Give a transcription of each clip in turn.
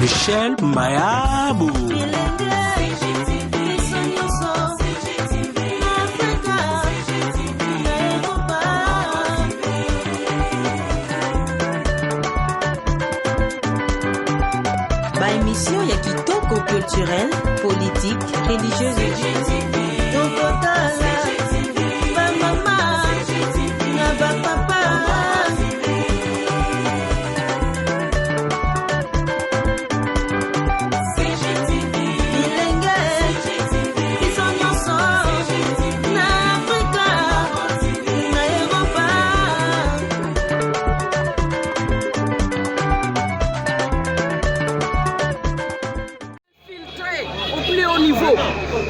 Michel Mayabou. Émission ya kitoko culturel, politique, religieuse et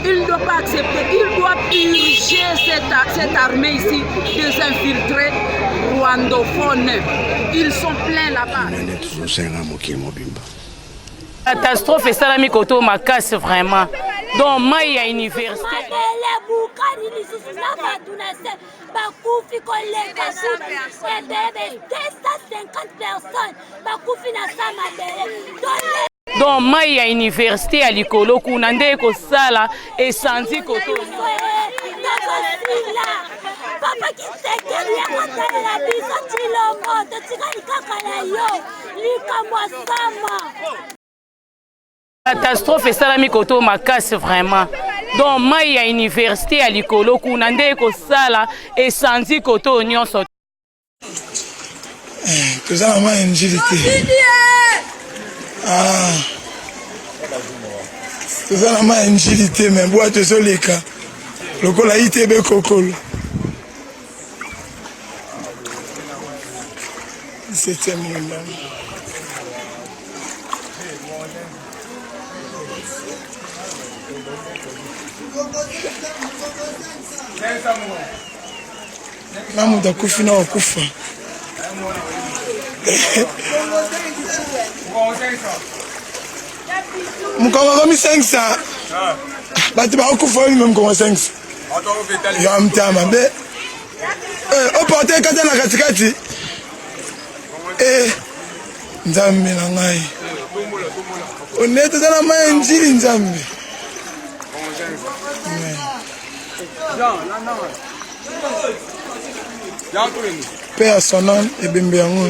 il ne doit pas accepter, il doit purger cette armée ici des infiltrés rwandophones. Ils sont pleins là-bas. La catastrophe est salami koto makas vraiment. Donc Maya université. Donc Maya université à Likolo kunande ko sala et santi koto. Papa qui sait que rien à la biso chilomo to tikali kakala yo likamwa sama. Catastrophe est salami koto makas vraiment. Donc Maya université à Likolo kunande ko sala et santi koto nyonso. Tout ça ma injilité. Ah. Tout ça ma injilité mais boîte soleka. Lokola itebe kokolo. 17e monde. Namu takufi na wakufa. Mukoma kami 500. Bati ba okufa ni mukoma 500. Ya mtama be. Oporte kata na katikati. Nzambe na ngai. Onete tana manjili nzambe. Paix à son âme et Bimbiango.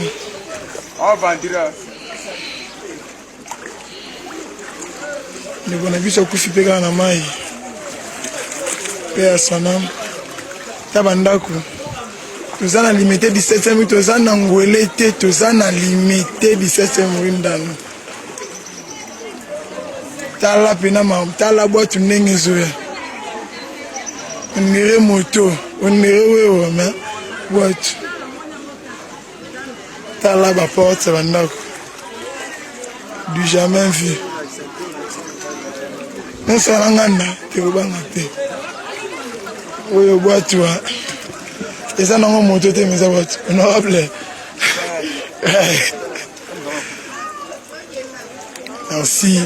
Nous avons vu ce coup de pied dans mai. Paix à son âme. Tabandaku. Nous avons limité 17e, nous avons angouelé, nous avons limité 17e rindano. Tala pena ma, tala boîte n'engezoya. On irait moto, on irait ouais mais boîte. Tala ba porte ça bandako. Du jamais vu. Non ça nganda, te obanga te. Oyo boîte wa. Et ça non moto te mais ça boîte. Honorable. Merci.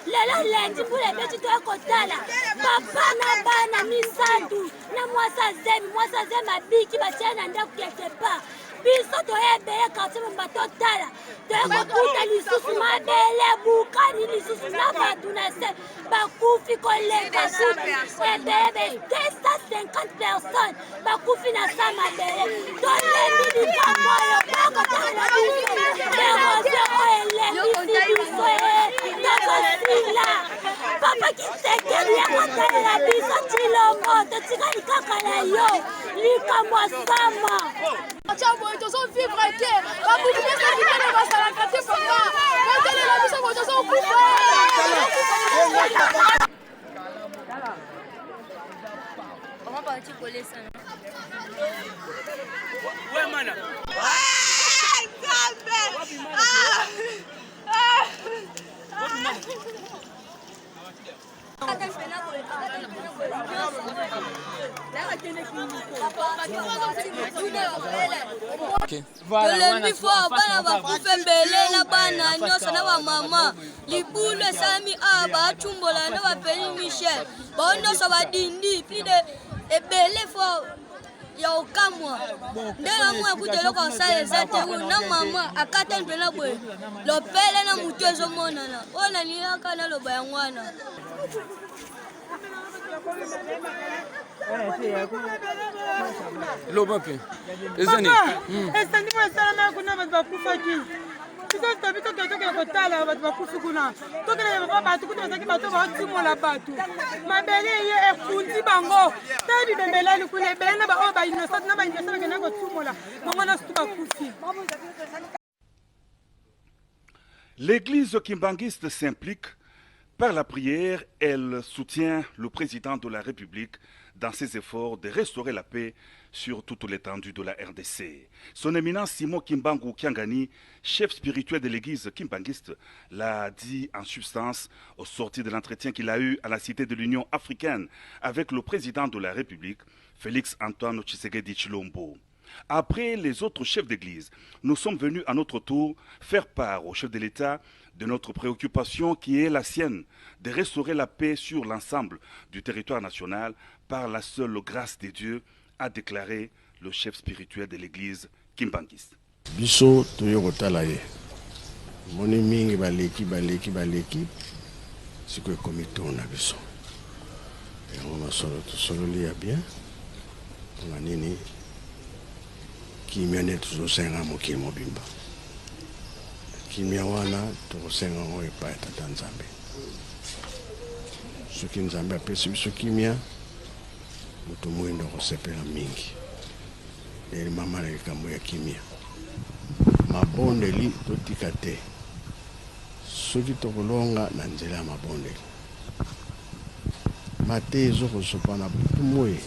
Lelo lendi mbule beti to ekotala papa na bana misandu na mwasa zemi abiki bachana ndaku ketepa biso to ebeye kati mbato tala to ekokuta lisusu mabele bukani lisusu na batu na se bakufi koleka ebebe 250 personnes bakufi na sa mabele to lembi bikamoyo bako tala biso erosio elembi biso Papa qui sait que rien à la biso chilomo to tikali kakala yo likamwa sama. Chamo to so vivre que ba bu que ça qui ne va ça la carte papa. Quand elle la biso to so kufa. tolembi fo bana bakufe mbele na bana nyonso na bamama libulu esami a batumbola na bapeli Michel bao nyonso badindi pli de ebele fo ya okamwa nde nango ekuta eloko asala eza te na mama akata mpena boye lopele na motu ezomonana oyo nalingaka naloba yango wana Loba pe. Ezani. Ezani mo sala na kuna bato bakufaki. Tuko tabito toke kotala bato bakufi kuna. Toke na bato kuna zaki bato batimola bato. Mabele ye efundi bango. Tabi bembelani kuna belana ba o ba innocent na ba innocent ke na ko timola. Bango na stu bakufi. L'église kimbanguiste s'implique. Par la prière, elle soutient le président de la République dans ses efforts de restaurer la paix sur toute l'étendue de la RDC. Son éminence Simon Kimbangu Kiangani, chef spirituel de l'église kimbanguiste, l'a dit en substance au sortir de l'entretien qu'il a eu à la Cité de l'Union africaine avec le président de la République, Félix Antoine Tshisekedi Tshilombo. Après les autres chefs d'église, nous sommes venus à notre tour faire part au chef de l'État de notre préoccupation qui est la sienne, de restaurer la paix sur l'ensemble du territoire national par la seule grâce de Dieu, a déclaré le chef spirituel de l'église kimbanguiste. Biso toyokotala ye. Moni mingi baleki siko komito na biso. Yango masolo tosololi ya bien. Manini kimia ne tuzosenga mokili mobimba. Kimia wana tokosenga ngo epai tata Nzambe. Soki Nzambe apesi biso kimia moto moyindo kosepela mingi. Eri mama na likambo ya kimia. Mabondeli totika te. Soki tokolonga na nzela ya mabondeli. Mate ezokosopa na butu moyi.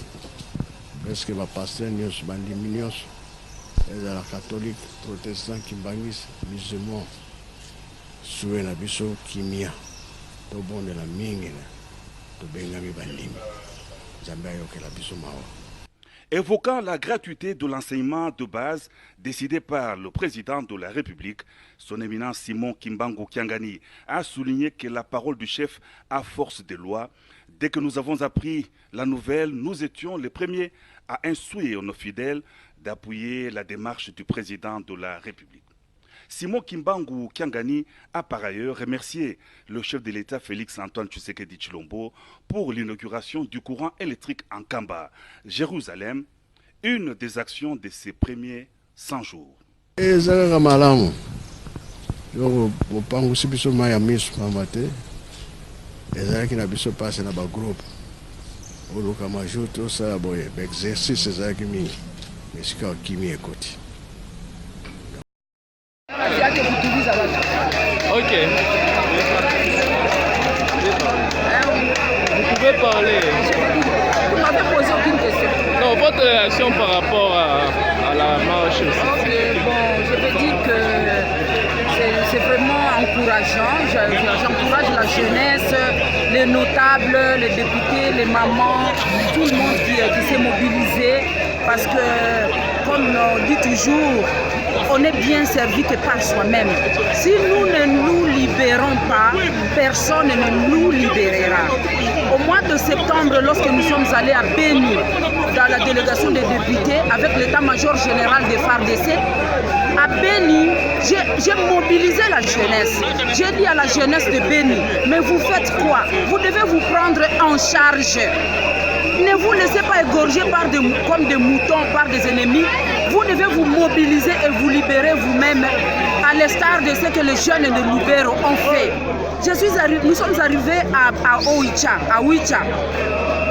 Presque bapaster nyonso bandimi nyonso. La catholique, protestant, kimbanguiste, musulman, soué na biso kimia, to bon de la mingine, to bengami bandimi, Nzambe ayoke la biso mawa. Évoquant la gratuité de l'enseignement de base décidé par le président de la République, son éminence Simon Kimbangu Kiangani a souligné que la parole du chef a force de loi. Dès que nous avons appris la nouvelle, nous étions les premiers à instruire nos fidèles d'appuyer la démarche du président de la République. Simon Kimbangu Kiangani a par ailleurs remercié le chef de l'État Félix Antoine Tshisekedi Tshilombo pour l'inauguration du courant électrique en Kamba, Jérusalem, une des actions de ses premiers 100 jours. Ok. Vous pouvez parler. Vous m'avez posé aucune question. Non, votre réaction par rapport à la marche aussi. Okay, bon, je veux dire que c'est vraiment encourageant. J'encourage la jeunesse, les notables, les députés, les mamans, tout le monde qui s'est mobilisé. Parce que, comme on dit toujours, on est bien servi que par soi-même. Si nous ne nous libérons pas, personne ne nous libérera. Au mois de septembre, lorsque nous sommes allés à Béni, dans la délégation des députés, avec l'état-major général des FARDC, à Béni, j'ai mobilisé la jeunesse. J'ai dit à la jeunesse de Béni, mais vous faites quoi? Vous devez vous prendre en charge. Ne vous laissez pas égorger comme des moutons par des ennemis. Vous devez vous mobiliser et vous libérer vous-même, à l'instar de ce que les jeunes de Lubero ont fait. Nous sommes arrivés à Oicha, à Oicha.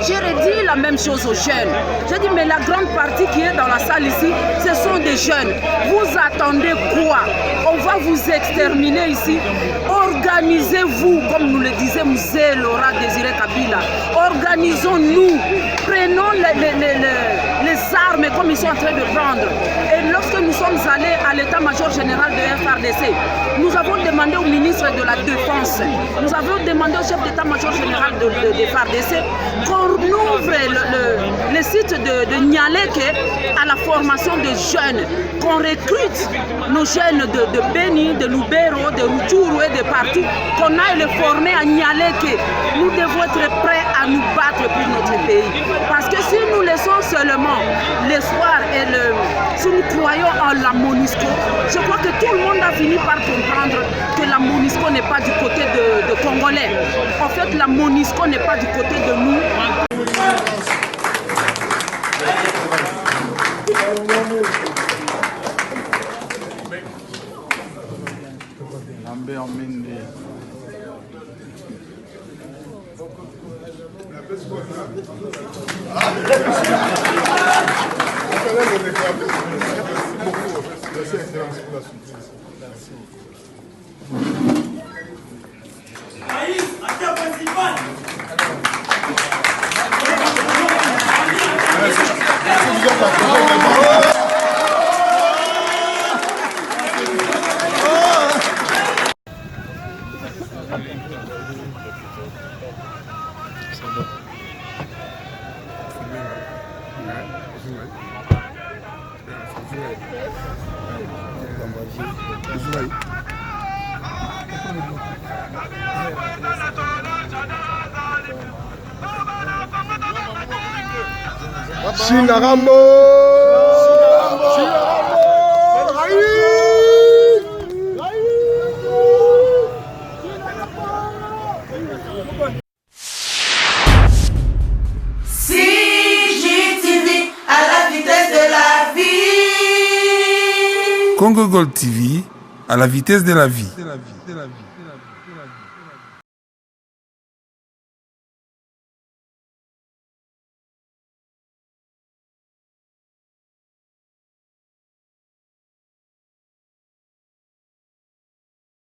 J'ai redit la même chose aux jeunes. J'ai dit, mais la grande partie qui est dans la salle ici, ce sont des jeunes. Vous attendez quoi? On va vous exterminer ici. Organisez-vous, comme nous le disait Mzee Laurent Désiré Kabila. Organisons-nous. Prenons les armes comme ils sont en train de prendre. Et lorsque nous sommes allés à l'état-major général de FARDC, nous avons demandé au ministre de la Défense, nous avons demandé au chef d'état-major général de FARDC qu'on ouvre le site de Nialeke à la formation de jeunes, qu'on recrute nos jeunes de Beni, de Lubero, de Rutshuru et de partout, qu'on aille les former à Nialeke. Nous devons être prêts à nous battre pour notre pays. Parce que si nous laissons seulement l'espoir et si nous croyons en la MONUSCO, je crois que tout le monde a fini par comprendre que la MONUSCO n'est pas du côté de Congolais. En fait, la MONUSCO n'est pas du côté de nous. Shingarambo! CGTV à la vitesse de la vie. Congo Gold TV à la vitesse de la vie.